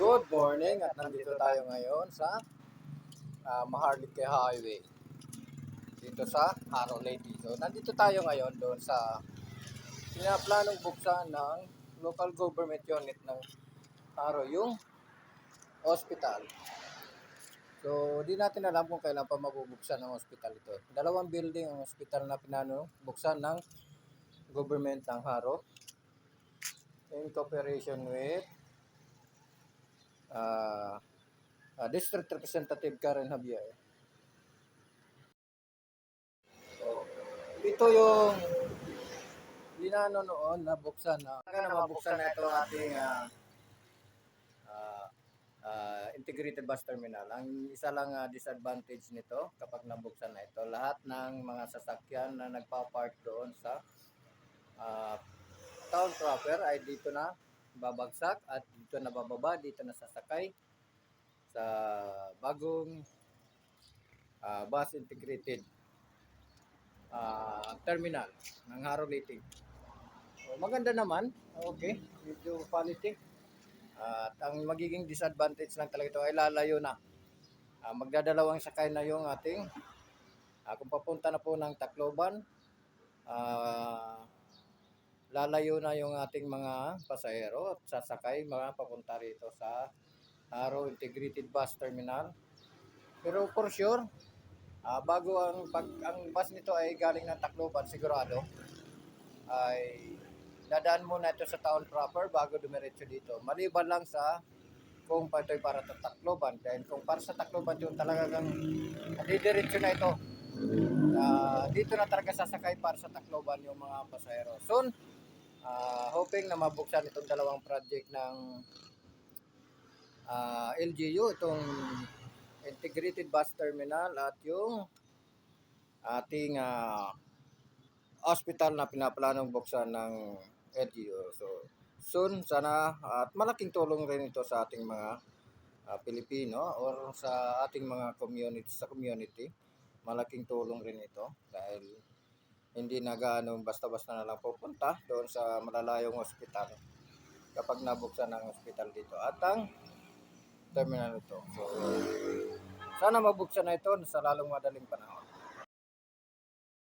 Good morning at nandito tayo ngayon sa Maharlika Highway dito sa Haro Leyte. So nandito tayo ngayon doon sa pinaplanong buksan ng local government unit ng Haro, yung hospital. So di natin alam kung kailan pa mabubuksan ng hospital ito. Dalawang building ang hospital na pinano buksan ng government ng Haro in cooperation with District Representative Karen Javier. Ito yung linano noon na buksan na mabuksan na ito ating integrated bus terminal. Ang isa lang disadvantage nito kapag nabuksan na ito, lahat ng mga sasakyan na nagpa-park doon sa town proper ay dito na babagsak at dito na bababa, dito na sasakay sa bagong bus integrated terminal ng Haro Leyte. So, maganda naman, okay, medyo quality. At ang magiging disadvantage lang talaga ito ay lalayo na. Magdadalawang sakay na yung ating kung papunta na po ng Tacloban, lalayo na yung ating mga pasahero at sasakay mga papunta rito sa Haro Integrated Bus Terminal. Pero for sure, bago ang bus nito ay galing ng Tacloban, sigurado ay dadaan muna ito sa town proper bago dumiretso dito. Maliban lang sa kung ito'y para sa Tacloban. Dahil kung para sa Tacloban yung talagang didiretso na ito. Dito na talaga sasakay para sa Tacloban yung mga pasahero. Soon, hoping na mabuksan itong dalawang project ng LGU, itong Integrated Bus Terminal at yung ating hospital na pinaplanong buksan ng LGU. So, soon sana at malaking tulong rin ito sa ating mga Pilipino or sa ating mga community. Malaking tulong rin ito dahil hindi na gaano basta-basta na lang pupunta doon sa malalayong hospital kapag nabuksan ng hospital dito at ang terminal ito. So, sana mabuksan na ito sa lalong madaling panahon.